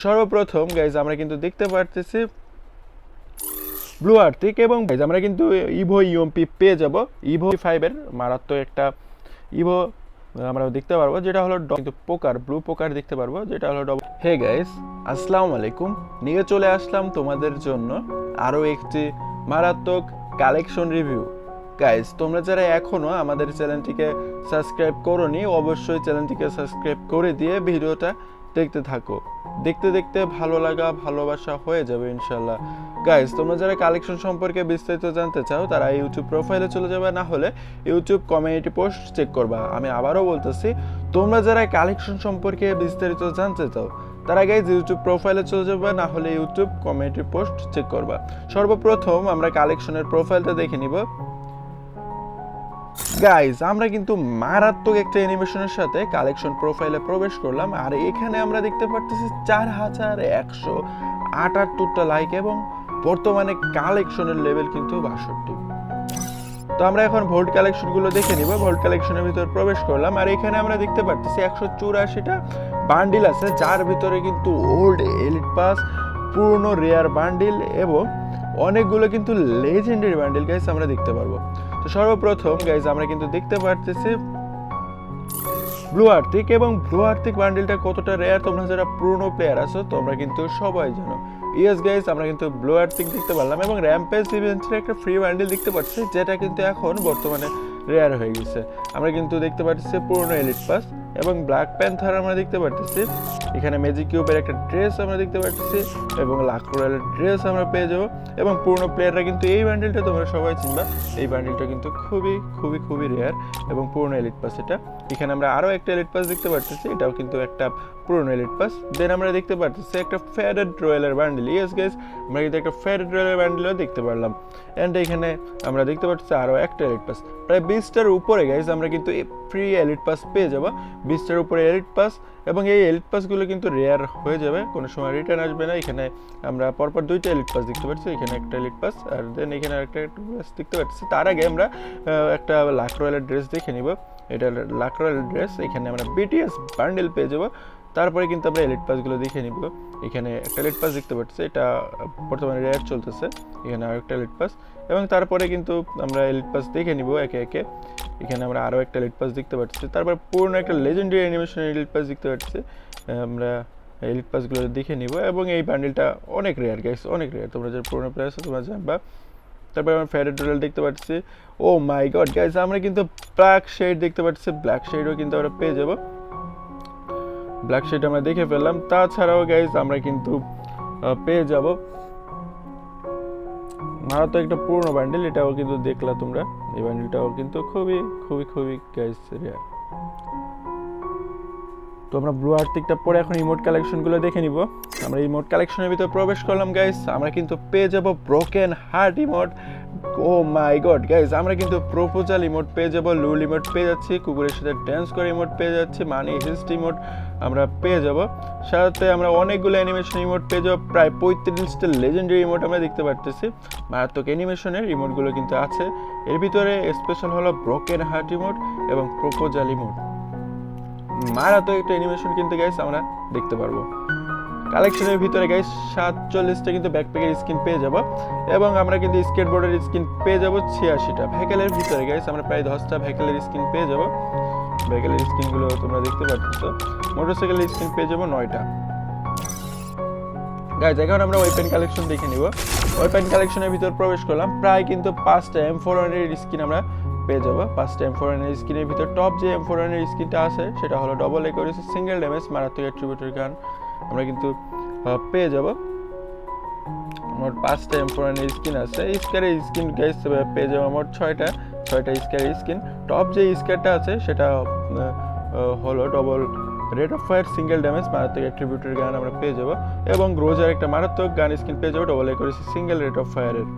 সর্বপ্রথম গাইজ আমরা কিন্তু দেখতে পারতেছি ব্লু আর্থিক এবং গাইজ আমরা কিন্তু ইভো ইউএমপি পেয়ে যাব ইভো 5 এর মারাত্মক একটা ইভো আমরা দেখতে পারবো যেটা হলো কিন্তু পোকার ব্লু পোকার দেখতে পারবো যেটা হলো ডবল। হে গাইজ, আসসালামু আলাইকুম। নিয়ে চলে আসলাম তোমাদের জন্য আরও একটি মারাত্মক কালেকশন রিভিউ। গাইজ, তোমরা যারা এখনো আমাদের চ্যানেলটিকে সাবস্ক্রাইব করোনি অবশ্যই চ্যানেলটিকে সাবস্ক্রাইব করে দিয়ে ভিডিওটা দেখতে থাকো। দেখতে দেখতে ভালো লাগা ভালোবাসা হয়ে যাবে ইনশাল্লাহ। গাইজ, তোমরা যারা কালেকশন সম্পর্কে বিস্তারিত জানতে চাও তারা ইউটিউব প্রোফাইলে চলে যাবে, না হলে ইউটিউব কমিউনিটি পোস্ট চেক করবা। আমি আবারও বলতেছি, তোমরা যারা কালেকশন সম্পর্কে বিস্তারিত জানতে চাও তারা গাইজ ইউটিউব প্রোফাইলে চলে যাবে, না হলে ইউটিউব কমিউনিটি পোস্ট চেক করবা। সর্বপ্রথম আমরা কালেকশনের প্রোফাইলটা দেখে নিব। গাইজ, আমরা কিন্তু মারাত্মক একটা অ্যানিমেশনের সাথে কালেকশন প্রোফাইলে প্রবেশ করলাম, আর এখানে আমরা দেখতে পাচ্ছি 4178টা লাইক এবং বর্তমানে কালেকশনের লেভেল কিন্তু 62। তো আমরা এখন ভোল্ট কালেকশনগুলো দেখে নিব। ভোল্ট কালেকশনের ভিতর প্রবেশ করলাম, আর এখানে আমরা দেখতে পাচ্ছি 184টা বান্ডিল আছে, যার ভিতরে কিন্তু ওল্ড এলিট পাস, পুরনো রেয়ার বান্ডিল এবং অনেকগুলো কিন্তু লেজেন্ডারি বান্ডিল গাইজ আমরা দেখতে পারবো। তো সর্বপ্রথম গাইজ আমরা কিন্তু দেখতে পারতেছি ব্লু আর্থিক, এবং ব্লু আর্থিক বান্ডিলটা কতটা রেয়ার তোমরা যারা পুরনো প্লেয়ার আছো তোমরা কিন্তু সবাই জানো। ইয়েস গাইজ, আমরা কিন্তু ব্লু আর্থিক দেখতে পারলাম এবং র্যাম্পেজ ইভেন্টের একটা ফ্রি বান্ডিল দেখতে পাচ্ছি, যেটা কিন্তু এখন বর্তমানে রেয়ার হয়ে গেছে। আমরা কিন্তু দেখতে পাচ্ছি পুরনো এলিট পাস এবং ব্ল্যাক প্যান্থার আমরা দেখতে পাচ্ছি। এখানে ম্যাজিক কিউবের একটা ড্রেস আমরা দেখতে পাচ্ছি এবং লাক রয়্যালের ড্রেস আমরা পেয়ে যাবো। এবং পুরনো প্লেয়াররা কিন্তু এই বান্ডিলটা তোমরা সবাই চিনবা, এই বান্ডিলটা কিন্তু খুবই খুবই খুবই রেয়ার এবং পুরনো এলিট পাস এটা। এখানে আমরা আরও একটা এলিট পাস দেখতে পাচ্ছি, এটাও কিন্তু একটা পুরনো এলিট পাস। দেন আমরা দেখতে পাচ্ছি একটা ফেডেড রয়্যালের বান্ডিল। ইয়েস গাইজ, আমরা কিন্তু একটা ফেডেড রয়্যালের বান্ডিলও দেখতে পারলাম। অ্যান্ড এখানে আমরা দেখতে পাচ্ছি আরও একটা এলিট পাস। প্রায় 20টার উপরে গাইজ আমরা কিন্তু ফ্রি এলিট পাস পেয়ে যাবো, 20টার উপরে এলিট পাস, এবং এই এলিট পাসগুলো কিন্তু রেয়ার হয়ে যাবে, কোনো সময় রিটার্ন আসবে না। এখানে আমরা পরপর 2টা এলিট পাস দেখতে পাচ্ছি, এখানে একটা এলিট পাস আর দেন এখানে একটা ড্রেস দেখতে পাচ্ছি। তার আগে আমরা একটা লাক রয়্যালের ড্রেস দেখে নিব। এটা লাক রয়্যাল ড্রেস, এখানে আমরা বিটিএস বান্ডেল পেয়ে যাবো। তারপরে কিন্তু আমরা এলিট পাসগুলো দেখে নিব। এখানে একটা এলিট পাস দেখতে পাচ্ছি, এটা বর্তমানে রেয়ার চলতেছে। এখানে আরও একটা এলিট পাস, এবং তারপরে কিন্তু আমরা এলিট পাস দেখে নিব একে একে। এখানে আমরা আরও একটা এলিট পাস দেখতে পাচ্ছি, তারপর পুরনো একটা লেজেন্ডারি অ্যানিমেশন এলিট পাস দেখতে পাচ্ছি। আমরা এলিট পাসগুলো দেখে নিব, এবং এই বান্ডেলটা অনেক রেয়ার গাইস, অনেক রেয়ার। তোমরা যারা পুরনো প্লেয়ার আছে তোমরা জানবা। তারপরে আমরা ফেডেড রয়্যাল দেখতে পাচ্ছি। ও মাই গড গাইস, আমরা কিন্তু ব্ল্যাক শেড দেখতে পাচ্ছি, ব্ল্যাক শেডও কিন্তু আমরা পেয়ে যাব। ব্ল্যাক শেড আমরা দেখে ফেললাম। তাছাড়াও গাইস আমরা কিন্তু পেয়ে যাব ভারত একটা পুরনো বান্ডেল, এটাও কিন্তু দেখলা তোমরা। এই বান্ডেলটাও কিন্তু খুবই খুবই খুবই গাইস রেয়ার। তো আমরা ব্লু আর্থিকটা পরে এখন ইমোট কালেকশনগুলো দেখে নিব। আমরা ইমোট কালেকশনের ভিতরে প্রবেশ করলাম গাইস, আমরা কিন্তু পেয়ে যাব ব্রোকেন হার্ট ইমোট। ও মাই গড গাইস, আমরা কিন্তু প্রপোজাল ইমোট পেয়ে যাব, লুল ইমোট পেয়ে যাচ্ছি, কুকুরের সাথে ড্যান্স করে ইমোট পেয়ে যাচ্ছি, মানি হিস্ট ইমোট আমরা পেয়ে যাব। সাথে আমরা অনেকগুলো অ্যানিমেশন ইমোট পেয়ে যাবো, প্রায় 35টা লেজেন্ডারি ইমোট আমরা দেখতে পাচ্ছি। মারাত্মক অ্যানিমেশনের ইমোটগুলো কিন্তু আছে। এর ভিতরে স্পেশাল হলো ব্রোকেন হার্ট ইমোট এবং প্রপোজাল ইমোট। মারাত্মক একটা অ্যানিমেশন কিন্তু গাইস আমরা দেখতে পারবো। কালেকশনের ভিতরে গাইস 47টা কিন্তু ব্যাকপ্যাকের স্কিন পেয়ে যাব, এবং আমরা কিন্তু স্কেটবোর্ডের স্কিন পেয়ে যাব 86টা। ভেহিকেলের ভিতরে গাইস আমরা প্রায় 10টা ভেহিকেলের স্কিন পেয়ে যাব। ভেহিকেলের স্কিনগুলো তোমরা দেখতে পাচ্ছ। মোটরসাইকেলের স্কিন পেয়ে যাব 9টা। গাইস, এখন আমরা ওয়েপেন কালেকশন দেখে নিব। ওয়েপেন কালেকশনের ভিতর প্রবেশ করলাম, প্রায় কিন্তু 5টা M4 এর স্কিন আমরা পেয়ে যাবো। 5টা M4 এর স্কিনের ভিতর টপ যে M4 এর স্কিনটা আছে সেটা হলো ডবল একুরেসি সিঙ্গেল ড্যামেজ মারাত্মক অ্যাট্রিবিউটের গান আমরা কিন্তু পেয়ে যাব। মোট 5টা M4 এর স্কিন আছে। স্কারের স্কিন গাইস পেয়ে যাবো মোট 6টা স্কারের স্কিন। টপ যে স্কারটা আছে সেটা হলো double rate of fire single damage মারাত্মক অ্যাট্রিবিউটের গান আমরা পেয়ে যাব, এবং গ্রোজার একটা মারাত্মক গান স্কিন পেয়ে যাবো double accuracy single rate of ফায়ারের।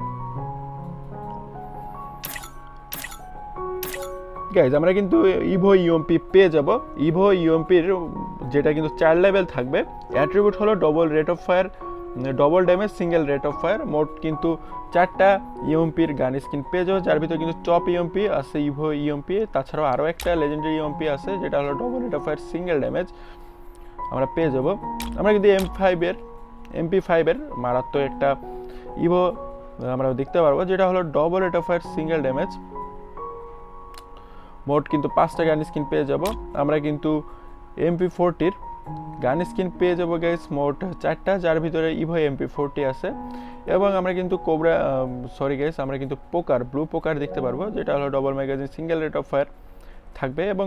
গাইজ, আমরা কিন্তু ইভো ইউএমপি পেয়ে যাব। ইভো ইউএমপির যেটা কিন্তু 4 লেভেল থাকবে, অ্যাট্রিবিউট হলো double rate of fire, double damage single rate of fire. মোট কিন্তু 4টা ইউএমপির গান স্কিন পেয়ে যাবো, যার ভিতরে কিন্তু টপ ইউএমপি আছে ইভো ইউএমপি। তাছাড়াও আরও একটা লেজেন্ডারি ইউএমপি আছে যেটা হলো double rate of fire single damage. আমরা পেয়ে যাব। আমরা কিন্তু MP5 এর মারাত্মক একটা ইভো আমরা দেখতে পারবো, যেটা হলো double rate of fire, single damage. মোট কিন্তু 5টা গান স্কিন পেয়ে যাব। আমরা কিন্তু MP40-র গান স্কিন পেয়ে যাবো গাইস মোট 4টা, যার ভিতরে ইভো MP40 আছে। এবং আমরা কিন্তু আমরা কিন্তু ব্লু পোকার দেখতে পারবো, যেটা হলো double magazine, single rate of fire থাকবে। এবং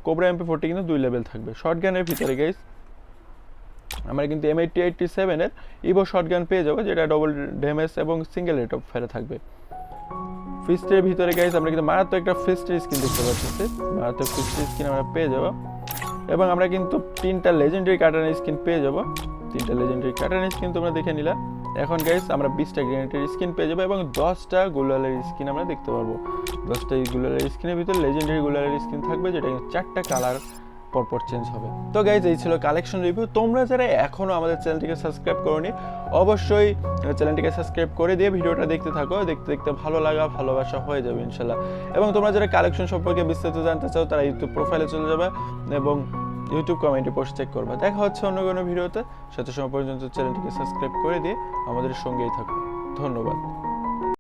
কোবরা MP40 কিন্তু 2 লেভেল থাকবে। শর্টগানের ভিতরে গাইস আমরা কিন্তু M8087-এর ইভো শর্টগান পেয়ে যাবো, যেটা ডবল ড্যামেজ এবং সিঙ্গেল রেট অফ ফায়ারে থাকবে। ফিস্টের ভিতরে গাইস আমরা কিন্তু মারাত্মক একটা ফিস্টের স্কিন দেখতে পাচ্ছি, মারাত্মক ফিস্টের স্কিন আমরা পেয়ে যাবো। এবং আমরা কিন্তু 3টা লেজেন্ডারি কাটানা স্কিন পেয়ে যাব। 3টা লেজেন্ডারি কাটানা স্কিন তোমরা দেখে নিলা। এখন গাইস আমরা 20টা গ্রেনেডের স্কিন পেয়ে যাব এবং 10টা গুলালের স্কিন আমরা দেখতে পারবো। 10টা গুলালের স্কিনের ভিতরে লেজেন্ডারি গুলালের স্কিন থাকবে, যেটা কিন্তু 4টা কালার পরপর চেঞ্জ হবে। তো গাইজ এই ছিল কালেকশন রিভিউ। তোমরা যারা এখনো আমাদের চ্যানেলটিকে সাবস্ক্রাইব করোনি, অবশ্যই চ্যানেলটিকে সাবস্ক্রাইব করে দিয়ে ভিডিওটা দেখতে থাকো। দেখতে দেখতে ভালো লাগা ভালোবাসা হয়ে যাবে ইনশাল্লাহ। এবং তোমরা যারা কালেকশন সম্পর্কে বিস্তারিত জানতে চাও, তারা ইউটিউব প্রোফাইলে চলে যাবে এবং ইউটিউব কমেন্টে পোস্ট চেক করবে। দেখা হচ্ছে অন্য কোনো ভিডিওতে। সাথে সময় পর্যন্ত চ্যানেলটিকে সাবস্ক্রাইব করে দিয়ে আমাদের সঙ্গেই থাকো। ধন্যবাদ।